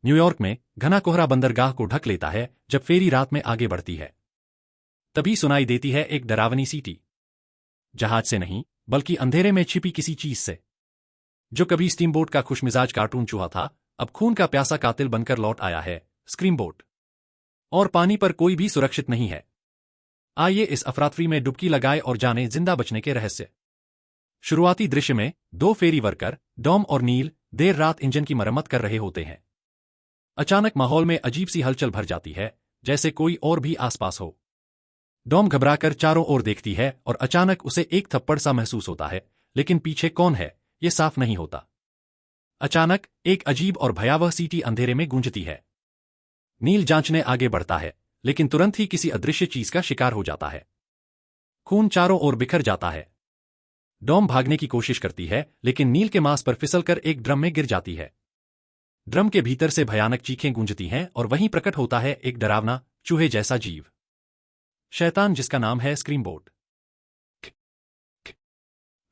New York में घना कोहरा बंदरगाह को ढक लेता है जब फेरी रात में आगे बढ़ती है। तभी सुनाई देती है एक डरावनी सीटी। जहाज से नहीं, बल्कि अंधेरे में छिपी किसी चीज से। जो कभी स्टीमबोट का खुशमिजाज कार्टून चूहा था, अब खून का प्यासा कातिल बनकर लौट आया है, स्क्रीमबोट। और पानी पर कोई भी सुरक्षित नहीं है। आइए इस अफरातफरी में डुबकी लगाए और जाने जिंदा बचने के रहस्य। शुरुआती दृश्य में दो फेरी वर्कर, डॉम और नील, देर रात इंजन की मरम्मत कर रहे होते हैं। अचानक माहौल में अजीब सी हलचल भर जाती है, जैसे कोई और भी आसपास हो। डॉम घबराकर चारों ओर देखती है और अचानक उसे एक थप्पड़ सा महसूस होता है, लेकिन पीछे कौन है, ये साफ नहीं होता। अचानक एक अजीब और भयावह सीटी अंधेरे में गूंजती है। नील जांचने आगे बढ़ता है, लेकिन तुरंत ही किसी अदृश्य चीज का शिकार हो जाता है। खून चारों ओर बिखर जाता है। डॉम भागने की कोशिश करती है, लेकिन नील के मांस पर फिसलकर एक ड्रम में गिर जाती है। ड्रम के भीतर से भयानक चीखें गूंजती हैं और वहीं प्रकट होता है एक डरावना, चूहे जैसा जीव, शैतान, जिसका नाम है स्क्रीमबोट।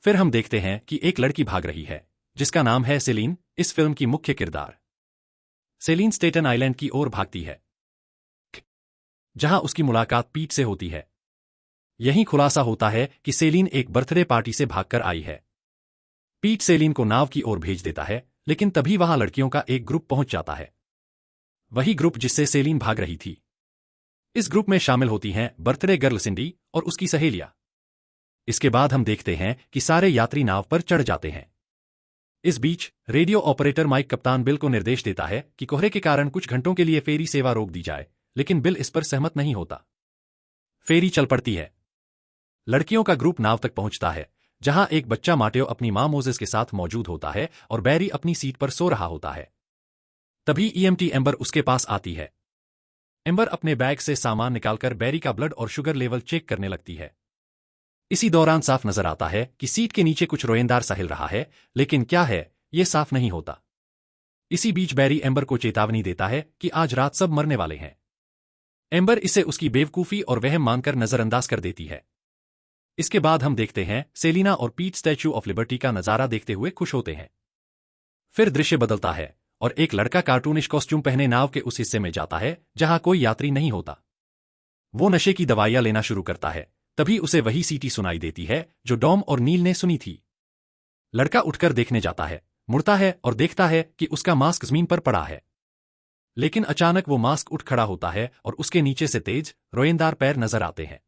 फिर हम देखते हैं कि एक लड़की भाग रही है, जिसका नाम है सेलिन, इस फिल्म की मुख्य किरदार। सेलिन स्टेटन आइलैंड की ओर भागती है, जहां उसकी मुलाकात पीट से होती है। यहीं खुलासा होता है कि सेलिन एक बर्थडे पार्टी से भागकर आई है। पीट सेलिन को नाव की ओर भेज देता है, लेकिन तभी वहां लड़कियों का एक ग्रुप पहुंच जाता है। वही ग्रुप जिससे सेलिन भाग रही थी। इस ग्रुप में शामिल होती हैं बर्थडे गर्ल सिंडी और उसकी सहेलियां। इसके बाद हम देखते हैं कि सारे यात्री नाव पर चढ़ जाते हैं। इस बीच रेडियो ऑपरेटर माइक कप्तान बिल को निर्देश देता है कि कोहरे के कारण कुछ घंटों के लिए फेरी सेवा रोक दी जाए, लेकिन बिल इस पर सहमत नहीं होता। फेरी चल पड़ती है। लड़कियों का ग्रुप नाव तक पहुंचता है, जहां एक बच्चा माटेओ अपनी मां मोजेस के साथ मौजूद होता है और बैरी अपनी सीट पर सो रहा होता है। तभी ईएमटी एम्बर उसके पास आती है। एम्बर अपने बैग से सामान निकालकर बैरी का ब्लड और शुगर लेवल चेक करने लगती है। इसी दौरान साफ नजर आता है कि सीट के नीचे कुछ रोएंदार सा हिल रहा है, लेकिन क्या है, ये साफ नहीं होता। इसी बीच बैरी एम्बर को चेतावनी देता है कि आज रात सब मरने वाले हैं। एम्बर इसे उसकी बेवकूफी और वहम मानकर नजरअंदाज कर देती है। इसके बाद हम देखते हैं सेलिना और पीट स्टैच्यू ऑफ लिबर्टी का नजारा देखते हुए खुश होते हैं। फिर दृश्य बदलता है और एक लड़का कार्टूनिश कॉस्ट्यूम पहने नाव के उस हिस्से में जाता है जहां कोई यात्री नहीं होता। वो नशे की दवाइयां लेना शुरू करता है। तभी उसे वही सीटी सुनाई देती है जो डॉम और नील ने सुनी थी। लड़का उठकर देखने जाता है, मुड़ता है और देखता है कि उसका मास्क जमीन पर पड़ा है। लेकिन अचानक वो मास्क उठ खड़ा होता है और उसके नीचे से तेज, रोएंदार पैर नजर आते हैं।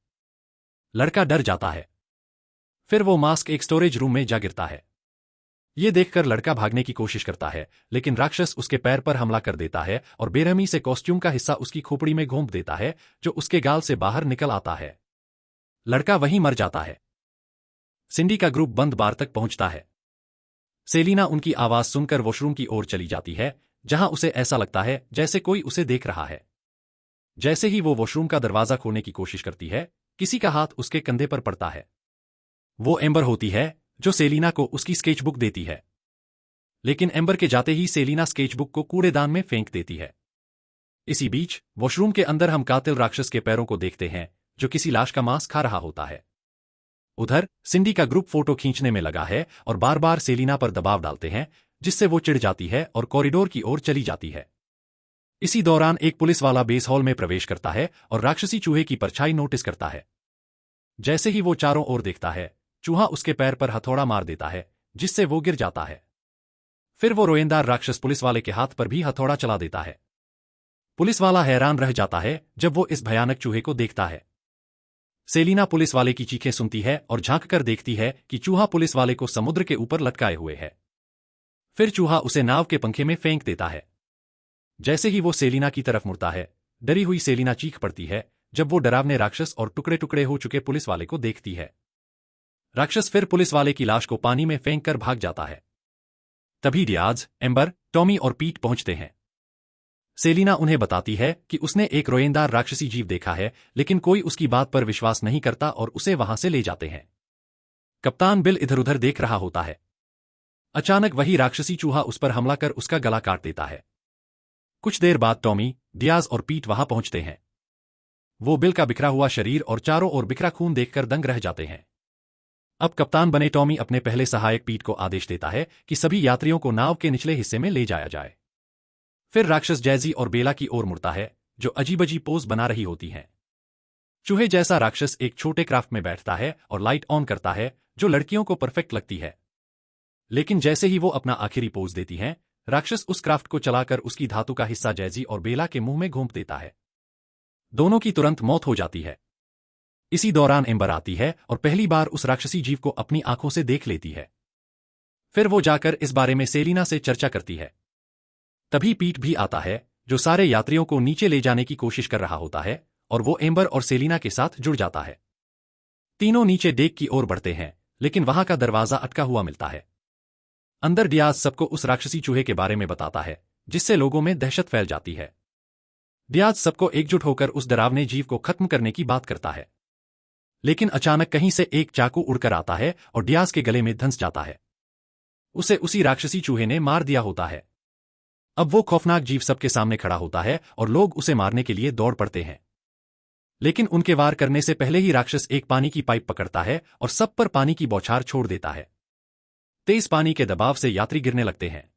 लड़का डर जाता है। फिर वो मास्क एक स्टोरेज रूम में जा गिरता है। ये देखकर लड़का भागने की कोशिश करता है, लेकिन राक्षस उसके पैर पर हमला कर देता है और बेरहमी से कॉस्ट्यूम का हिस्सा उसकी खोपड़ी में घोंप देता है, जो उसके गाल से बाहर निकल आता है। लड़का वहीं मर जाता है। सिंडी का ग्रुप बंद बार तक पहुंचता है। सेलिना उनकी आवाज सुनकर वॉशरूम की ओर चली जाती है, जहां उसे ऐसा लगता है जैसे कोई उसे देख रहा है। जैसे ही वो वॉशरूम का दरवाजा खोलने की कोशिश करती है, किसी का हाथ उसके कंधे पर पड़ता है। वो एम्बर होती है, जो सेलिना को उसकी स्केचबुक देती है। लेकिन एम्बर के जाते ही सेलिना स्केचबुक को कूड़ेदान में फेंक देती है। इसी बीच वॉशरूम के अंदर हम कातिल राक्षस के पैरों को देखते हैं, जो किसी लाश का मांस खा रहा होता है। उधर सिंडी का ग्रुप फोटो खींचने में लगा है और बार बार सेलिना पर दबाव डालते हैं, जिससे वो चिढ़ जाती है और कॉरिडोर की ओर चली जाती है। इसी दौरान एक पुलिस वाला बेस हॉल में प्रवेश करता है और राक्षसी चूहे की परछाई नोटिस करता है। जैसे ही वो चारों ओर देखता है, चूहा उसके पैर पर हथौड़ा मार देता है, जिससे वो गिर जाता है। फिर वो रोएंदार राक्षस पुलिस वाले के हाथ पर भी हथौड़ा चला देता है। पुलिस वाला हैरान रह जाता है जब वो इस भयानक चूहे को देखता है। सेलिना पुलिस वाले की चीखें सुनती है और झांककर देखती है कि चूहा पुलिस वाले को समुद्र के ऊपर लटकाए हुए है। फिर चूहा उसे नाव के पंखे में फेंक देता है। जैसे ही वो सेलिना की तरफ मुड़ता है, डरी हुई सेलिना चीख पड़ती है जब वो डरावने राक्षस और टुकड़े टुकड़े हो चुके पुलिस वाले को देखती है। राक्षस फिर पुलिस वाले की लाश को पानी में फेंक कर भाग जाता है। तभी डियाज, एम्बर, टॉमी और पीट पहुंचते हैं। सेलिना उन्हें बताती है कि उसने एक रोएंदार राक्षसी जीव देखा है, लेकिन कोई उसकी बात पर विश्वास नहीं करता और उसे वहां से ले जाते हैं। कप्तान बिल इधर उधर देख रहा होता है। अचानक वही राक्षसी चूहा उस पर हमला कर उसका गला काट देता है। कुछ देर बाद टॉमी, डियाज और पीट वहां पहुंचते हैं। वो बिल का बिखरा हुआ शरीर और चारों ओर बिखरा खून देखकर दंग रह जाते हैं। अब कप्तान बने टॉमी अपने पहले सहायक पीट को आदेश देता है कि सभी यात्रियों को नाव के निचले हिस्से में ले जाया जाए। फिर राक्षस जैजी और बेला की ओर मुड़ता है, जो अजीब-अजीब पोज बना रही होती हैं। चूहे जैसा राक्षस एक छोटे क्राफ्ट में बैठता है और लाइट ऑन करता है, जो लड़कियों को परफेक्ट लगती है। लेकिन जैसे ही वो अपना आखिरी पोज देती हैं, राक्षस उस क्राफ्ट को चलाकर उसकी धातु का हिस्सा जैजी और बेला के मुंह में घोंप देता है। दोनों की तुरंत मौत हो जाती है। इसी दौरान एम्बर आती है और पहली बार उस राक्षसी जीव को अपनी आंखों से देख लेती है। फिर वो जाकर इस बारे में सेलिना से चर्चा करती है। तभी पीट भी आता है, जो सारे यात्रियों को नीचे ले जाने की कोशिश कर रहा होता है, और वो एम्बर और सेलिना के साथ जुड़ जाता है। तीनों नीचे डेक की ओर बढ़ते हैं, लेकिन वहां का दरवाजा अटका हुआ मिलता है। अंदर डियाज सबको उस राक्षसी चूहे के बारे में बताता है, जिससे लोगों में दहशत फैल जाती है। डियाज सबको एकजुट होकर उस डरावने जीव को खत्म करने की बात करता है। लेकिन अचानक कहीं से एक चाकू उड़कर आता है और डियाज के गले में धंस जाता है। उसे उसी राक्षसी चूहे ने मार दिया होता है। अब वो खौफनाक जीव सबके सामने खड़ा होता है और लोग उसे मारने के लिए दौड़ पड़ते हैं। लेकिन उनके वार करने से पहले ही राक्षस एक पानी की पाइप पकड़ता है और सब पर पानी की बौछार छोड़ देता है। तेज पानी के दबाव से यात्री गिरने लगते हैं।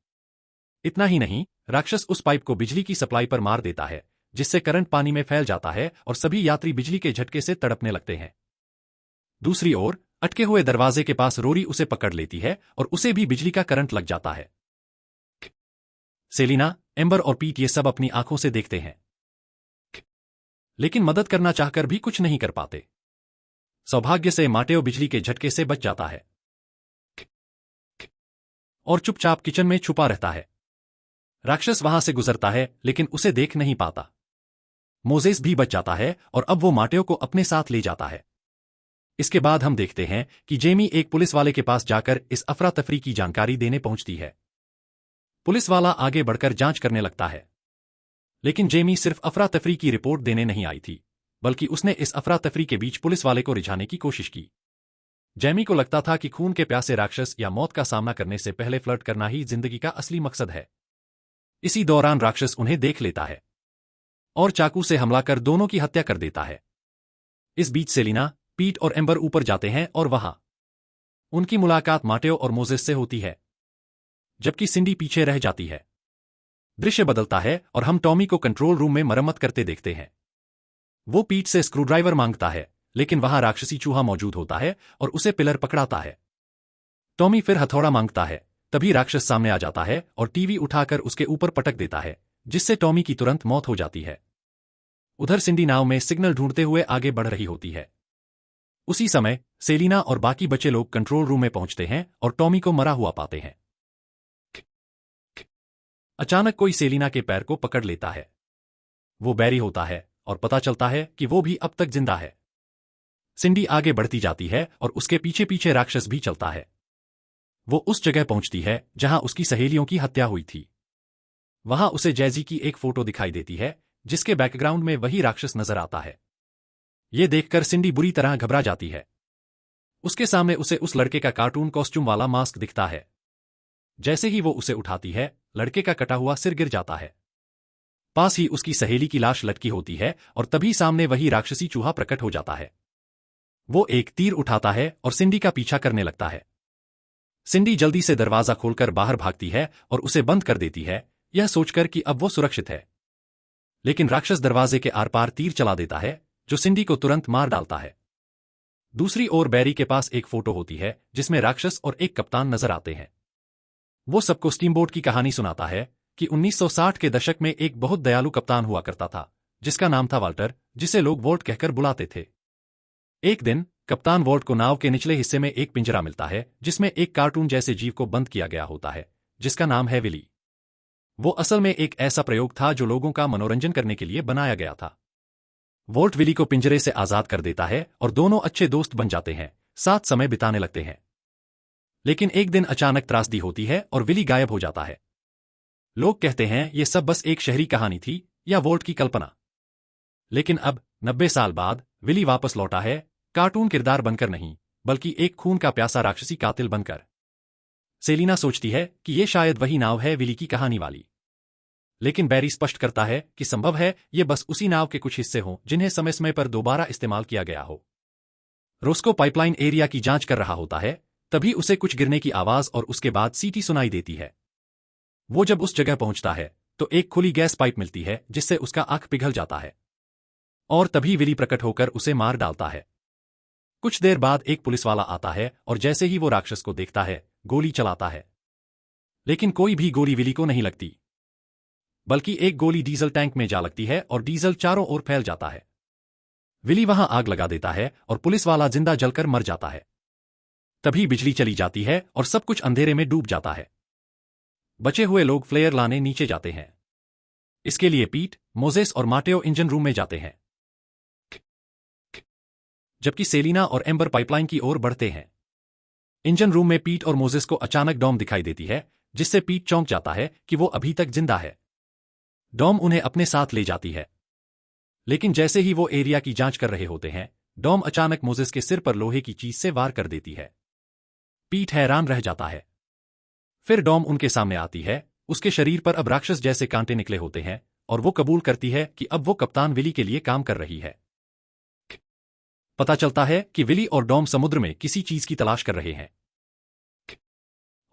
इतना ही नहीं, राक्षस उस पाइप को बिजली की सप्लाई पर मार देता है, जिससे करंट पानी में फैल जाता है और सभी यात्री बिजली के झटके से तड़पने लगते हैं। दूसरी ओर, अटके हुए दरवाजे के पास रोरी उसे पकड़ लेती है और उसे भी बिजली का करंट लग जाता है। सेलिना, एम्बर और पीट ये सब अपनी आंखों से देखते हैं, लेकिन मदद करना चाहकर भी कुछ नहीं कर पाते। सौभाग्य से माटेओ बिजली के झटके से बच जाता है और चुपचाप किचन में छुपा रहता है। राक्षस वहां से गुजरता है, लेकिन उसे देख नहीं पाता। मोजेस भी बच जाता है और अब वो माटेओ को अपने साथ ले जाता है। इसके बाद हम देखते हैं कि जेमी एक पुलिस वाले के पास जाकर इस अफरा तफरी की जानकारी देने पहुंचती है। पुलिस वाला आगे बढ़कर जांच करने लगता है, लेकिन जेमी सिर्फ अफरा तफरी की रिपोर्ट देने नहीं आई थी, बल्कि उसने इस अफरा तफरी के बीच पुलिस वाले को रिझाने की कोशिश की। जेमी को लगता था कि खून के प्यासे राक्षस या मौत का सामना करने से पहले फ्लर्ट करना ही जिंदगी का असली मकसद है। इसी दौरान राक्षस उन्हें देख लेता है और चाकू से हमला कर दोनों की हत्या कर देता है। इस बीच सेलिना, पीट और एम्बर ऊपर जाते हैं और वहां उनकी मुलाकात माटेओ और मोजेस से होती है, जबकि सिंडी पीछे रह जाती है। दृश्य बदलता है और हम टॉमी को कंट्रोल रूम में मरम्मत करते देखते हैं। वो पीट से स्क्रूड्राइवर मांगता है, लेकिन वहां राक्षसी चूहा मौजूद होता है और उसे पिलर पकड़ाता है। टॉमी फिर हथौड़ा मांगता है, तभी राक्षस सामने आ जाता है और टीवी उठाकर उसके ऊपर पटक देता है, जिससे टॉमी की तुरंत मौत हो जाती है। उधर सिंडी नाव में सिग्नल ढूंढते हुए आगे बढ़ रही होती है। उसी समय सेलिना और बाकी बचे लोग कंट्रोल रूम में पहुंचते हैं और टॉमी को मरा हुआ पाते हैं। अचानक कोई सेलिना के पैर को पकड़ लेता है। वो बैरी होता है और पता चलता है कि वो भी अब तक जिंदा है। सिंडी आगे बढ़ती जाती है और उसके पीछे पीछे राक्षस भी चलता है। वो उस जगह पहुंचती है जहां उसकी सहेलियों की हत्या हुई थी। वहां उसे जैजी की एक फोटो दिखाई देती है, जिसके बैकग्राउंड में वही राक्षस नजर आता है। ये देखकर सिंडी बुरी तरह घबरा जाती है। उसके सामने उसे उस लड़के का कार्टून कॉस्ट्यूम वाला मास्क दिखता है। जैसे ही वो उसे उठाती है, लड़के का कटा हुआ सिर गिर जाता है। पास ही उसकी सहेली की लाश लटकी होती है और तभी सामने वही राक्षसी चूहा प्रकट हो जाता है। वो एक तीर उठाता है और सिंडी का पीछा करने लगता है। सिंडी जल्दी से दरवाजा खोलकर बाहर भागती है और उसे बंद कर देती है, यह सोचकर कि अब वो सुरक्षित है। लेकिन राक्षस दरवाजे के आर पार तीर चला देता है, जो सिंडी को तुरंत मार डालता है। दूसरी ओर बैरी के पास एक फोटो होती है, जिसमें राक्षस और एक कप्तान नजर आते हैं। वो सबको स्टीमबोट की कहानी सुनाता है कि 1960 के दशक में एक बहुत दयालु कप्तान हुआ करता था, जिसका नाम था वाल्टर, जिसे लोग वोल्ट कहकर बुलाते थे। एक दिन कप्तान वोल्ट को नाव के निचले हिस्से में एक पिंजरा मिलता है, जिसमें एक कार्टून जैसे जीव को बंद किया गया होता है, जिसका नाम है विली। वो असल में एक ऐसा प्रयोग था जो लोगों का मनोरंजन करने के लिए बनाया गया था। वोल्ट विली को पिंजरे से आजाद कर देता है और दोनों अच्छे दोस्त बन जाते हैं, साथ समय बिताने लगते हैं। लेकिन एक दिन अचानक त्रासदी होती है और विली गायब हो जाता है। लोग कहते हैं ये सब बस एक शहरी कहानी थी या वोल्ट की कल्पना। लेकिन अब 90 साल बाद विली वापस लौटा है, कार्टून किरदार बनकर नहीं, बल्कि एक खून का प्यासा राक्षसी कातिल बनकर। सेलिना सोचती है कि ये शायद वही नाव है विली की कहानी वाली। लेकिन बैरी स्पष्ट करता है कि संभव है ये बस उसी नाव के कुछ हिस्से हों जिन्हें समय समय पर दोबारा इस्तेमाल किया गया हो। रोस्को पाइपलाइन एरिया की जांच कर रहा होता है, तभी उसे कुछ गिरने की आवाज और उसके बाद सीटी सुनाई देती है। वो जब उस जगह पहुंचता है, तो एक खुली गैस पाइप मिलती है जिससे उसका आंख पिघल जाता है। और तभी विली प्रकट होकर उसे मार डालता है। कुछ देर बाद एक पुलिस वाला आता है और जैसे ही वो राक्षस को देखता है, गोली चलाता है। लेकिन कोई भी गोली विली को नहीं लगती, बल्कि एक गोली डीजल टैंक में जा लगती है और डीजल चारों ओर फैल जाता है। विली वहां आग लगा देता है और पुलिस वाला जिंदा जलकर मर जाता है। तभी बिजली चली जाती है और सब कुछ अंधेरे में डूब जाता है। बचे हुए लोग फ्लेयर लाने नीचे जाते हैं। इसके लिए पीट, मोजेस और माटेओ इंजन रूम में जाते हैं, जबकि सेलिना और एम्बर पाइपलाइन की ओर बढ़ते हैं। इंजन रूम में पीट और मोजेस को अचानक डॉम दिखाई देती है, जिससे पीट चौंक जाता है कि वो अभी तक जिंदा है। डॉम उन्हें अपने साथ ले जाती है, लेकिन जैसे ही वो एरिया की जांच कर रहे होते हैं, डॉम अचानक मोजेस के सिर पर लोहे की चीज से वार कर देती है। पीट हैरान रह जाता है। फिर डॉम उनके सामने आती है। उसके शरीर पर अब राक्षस जैसे कांटे निकले होते हैं और वो कबूल करती है कि अब वो कप्तान विली के लिए काम कर रही है। पता चलता है कि विली और डॉम समुद्र में किसी चीज की तलाश कर रहे हैं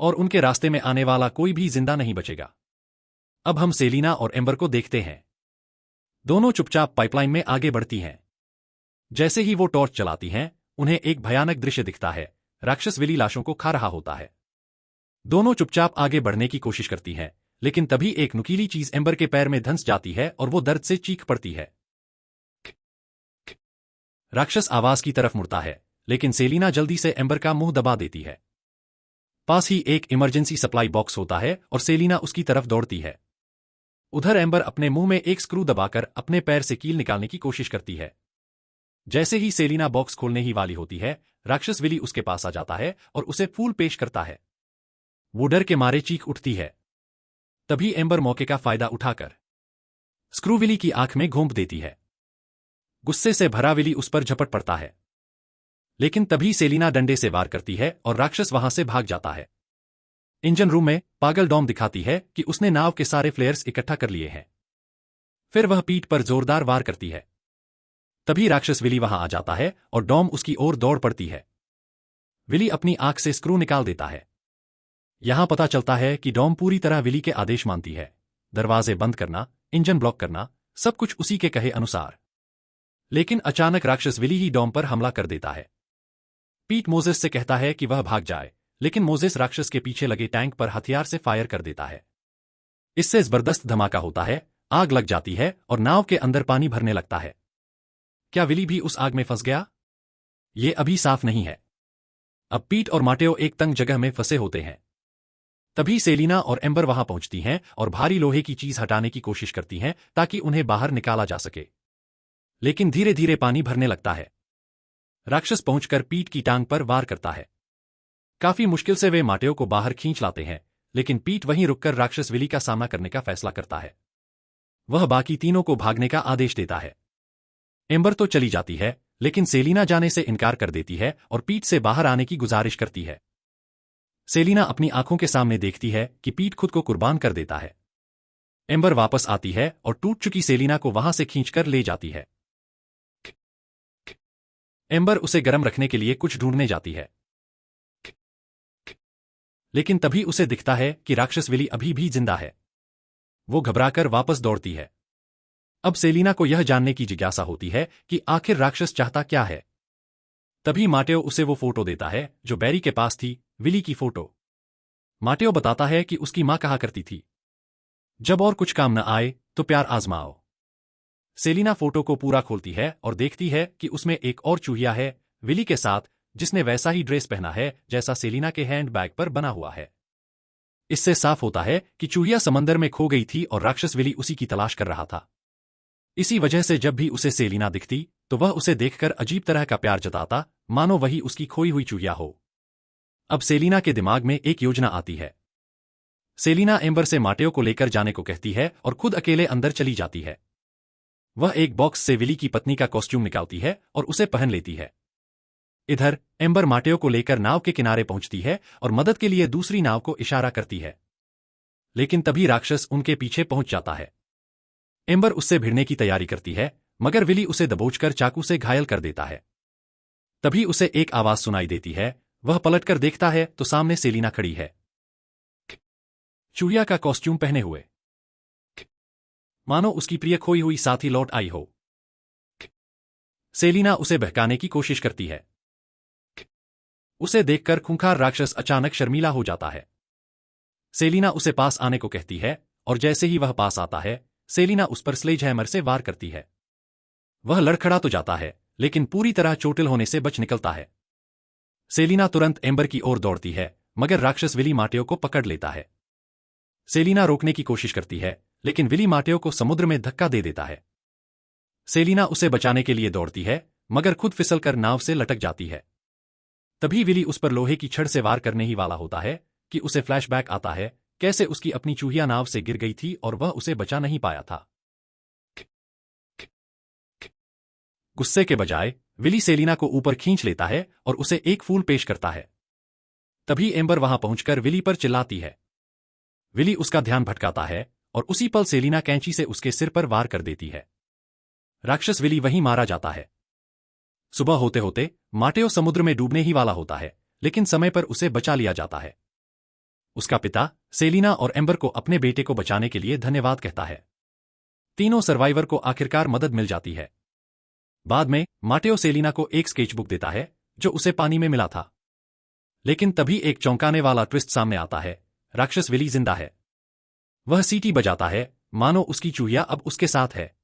और उनके रास्ते में आने वाला कोई भी जिंदा नहीं बचेगा। अब हम सेलिना और एम्बर को देखते हैं। दोनों चुपचाप पाइपलाइन में आगे बढ़ती हैं। जैसे ही वो टॉर्च चलाती हैं, उन्हें एक भयानक दृश्य दिखता है। राक्षस विली लाशों को खा रहा होता है। दोनों चुपचाप आगे बढ़ने की कोशिश करती हैं, लेकिन तभी एक नुकीली चीज एम्बर के पैर में धंस जाती है और वो दर्द से चीख पड़ती है। राक्षस आवाज की तरफ मुड़ता है, लेकिन सेलिना जल्दी से एम्बर का मुंह दबा देती है। पास ही एक इमरजेंसी सप्लाई बॉक्स होता है और सेलिना उसकी तरफ दौड़ती है। उधर एम्बर अपने मुंह में एक स्क्रू दबाकर अपने पैर से कील निकालने की कोशिश करती है। जैसे ही सेलिना बॉक्स खोलने ही वाली होती है, राक्षस विली उसके पास आ जाता है और उसे फूल पेश करता है। वो डर के मारे चीख उठती है। तभी एम्बर मौके का फायदा उठाकर स्क्रू विली की आंख में घोंप देती है। गुस्से से भरा विली उस पर झपट पड़ता है, लेकिन तभी सेलिना डंडे से वार करती है और राक्षस वहां से भाग जाता है। इंजन रूम में पागल डॉम दिखाती है कि उसने नाव के सारे फ्लेयर्स इकट्ठा कर लिए हैं। फिर वह पीठ पर जोरदार वार करती है। तभी राक्षस विली वहां आ जाता है और डॉम उसकी ओर दौड़ पड़ती है। विली अपनी आंख से स्क्रू निकाल देता है। यहां पता चलता है कि डॉम पूरी तरह विली के आदेश मानती है। दरवाजे बंद करना, इंजन ब्लॉक करना, सब कुछ उसी के कहे अनुसार। लेकिन अचानक राक्षस विली ही डॉम पर हमला कर देता है। पीट मोजेस से कहता है कि वह भाग जाए, लेकिन मोजेस राक्षस के पीछे लगे टैंक पर हथियार से फायर कर देता है। इससे जबरदस्त धमाका होता है, आग लग जाती है और नाव के अंदर पानी भरने लगता है। क्या विली भी उस आग में फंस गया? ये अभी साफ नहीं है। अब पीट और माटेओ एक तंग जगह में फंसे होते हैं। तभी सेलिना और एम्बर वहां पहुंचती हैं और भारी लोहे की चीज हटाने की कोशिश करती हैं ताकि उन्हें बाहर निकाला जा सके। लेकिन धीरे धीरे पानी भरने लगता है। राक्षस पहुंचकर पीट की टांग पर वार करता है। काफी मुश्किल से वे माटेओ को बाहर खींच लाते हैं, लेकिन पीट वहीं रुककर राक्षस विली का सामना करने का फैसला करता है। वह बाकी तीनों को भागने का आदेश देता है। एम्बर तो चली जाती है, लेकिन सेलिना जाने से इनकार कर देती है और पीट से बाहर आने की गुजारिश करती है। सेलिना अपनी आंखों के सामने देखती है कि पीट खुद को कुर्बान कर देता है। एम्बर वापस आती है और टूट चुकी सेलिना को वहां से खींचकर ले जाती है। एम्बर उसे गर्म रखने के लिए कुछ ढूंढने जाती है, लेकिन तभी उसे दिखता है कि राक्षस विली अभी भी जिंदा है। वो घबराकर वापस दौड़ती है। अब सेलिना को यह जानने की जिज्ञासा होती है कि आखिर राक्षस चाहता क्या है। तभी माटेओ उसे वो फोटो देता है जो बैरी के पास थी, विली की फोटो। माटेओ बताता है कि उसकी मां कहा करती थी, जब और कुछ काम न आए तो प्यार आजमाओ। सेलिना फोटो को पूरा खोलती है और देखती है कि उसमें एक और चूहिया है, विली के साथ, जिसने वैसा ही ड्रेस पहना है जैसा सेलिना के हैंड बैग पर बना हुआ है। इससे साफ होता है कि चूहिया समंदर में खो गई थी और राक्षस विली उसी की तलाश कर रहा था। इसी वजह से जब भी उसे सेलिना दिखती तो वह उसे देखकर अजीब तरह का प्यार जताता, मानो वही उसकी खोई हुई चूहिया हो। अब सेलिना के दिमाग में एक योजना आती है। सेलिना एम्बर से माटेओ को लेकर जाने को कहती है और खुद अकेले अंदर चली जाती है। वह एक बॉक्स से विली की पत्नी का कॉस्ट्यूम निकालती है और उसे पहन लेती है। इधर एम्बर माटेओ को लेकर नाव के किनारे पहुंचती है और मदद के लिए दूसरी नाव को इशारा करती है, लेकिन तभी राक्षस उनके पीछे पहुंच जाता है। एम्बर उससे भिड़ने की तैयारी करती है, मगर विली उसे दबोचकर चाकू से घायल कर देता है। तभी उसे एक आवाज सुनाई देती है। वह पलटकर देखता है तो सामने सेलिना खड़ी है, चूहिया का कॉस्ट्यूम पहने हुए। मानो उसकी प्रिय खोई हुई साथी लौट आई हो। सेलिना उसे बहकाने की कोशिश करती है। उसे देखकर खूंखार राक्षस अचानक शर्मीला हो जाता है। सेलिना उसे पास आने को कहती है और जैसे ही वह पास आता है, सेलिना उस पर स्लेजहैमर से वार करती है। वह लड़खड़ा तो जाता है, लेकिन पूरी तरह चोटिल होने से बच निकलता है। सेलिना तुरंत एम्बर की ओर दौड़ती है, मगर राक्षस विली माटेओ को पकड़ लेता है। सेलिना रोकने की कोशिश करती है, लेकिन विली माटेओ को समुद्र में धक्का दे देता है। सेलिना उसे बचाने के लिए दौड़ती है, मगर खुद फिसलकर नाव से लटक जाती है। तभी विली उस पर लोहे की छड़ से वार करने ही वाला होता है कि उसे फ्लैशबैक आता है, कैसे उसकी अपनी चूहिया नाव से गिर गई थी और वह उसे बचा नहीं पाया था। गुस्से के बजाय विली सेलिना को ऊपर खींच लेता है और उसे एक फूल पेश करता है। तभी एम्बर वहां पहुंचकर विली पर चिल्लाती है। विली उसका ध्यान भटकाता है और उसी पल सेलिना कैंची से उसके सिर पर वार कर देती है। राक्षस विली वहीं मारा जाता है। सुबह होते होते माटेओ समुद्र में डूबने ही वाला होता है, लेकिन समय पर उसे बचा लिया जाता है। उसका पिता सेलिना और एम्बर को अपने बेटे को बचाने के लिए धन्यवाद कहता है। तीनों सर्वाइवर को आखिरकार मदद मिल जाती है। बाद में माटेओ सेलिना को एक स्केचबुक देता है जो उसे पानी में मिला था। लेकिन तभी एक चौंकाने वाला ट्विस्ट सामने आता है, राक्षस विली जिंदा है। वह सीटी बजाता है, मानो उसकी चूहिया अब उसके साथ है।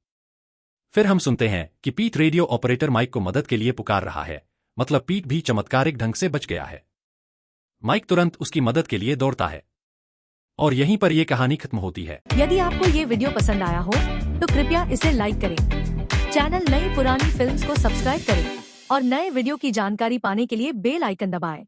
फिर हम सुनते हैं कि पीट रेडियो ऑपरेटर माइक को मदद के लिए पुकार रहा है, मतलब पीट भी चमत्कारिक ढंग से बच गया है। माइक तुरंत उसकी मदद के लिए दौड़ता है और यहीं पर यह कहानी खत्म होती है। यदि आपको ये वीडियो पसंद आया हो तो कृपया इसे लाइक करें, चैनल नई पुरानी फिल्म्स को सब्सक्राइब करें और नए वीडियो की जानकारी पाने के लिए बेल आइकन दबाएं।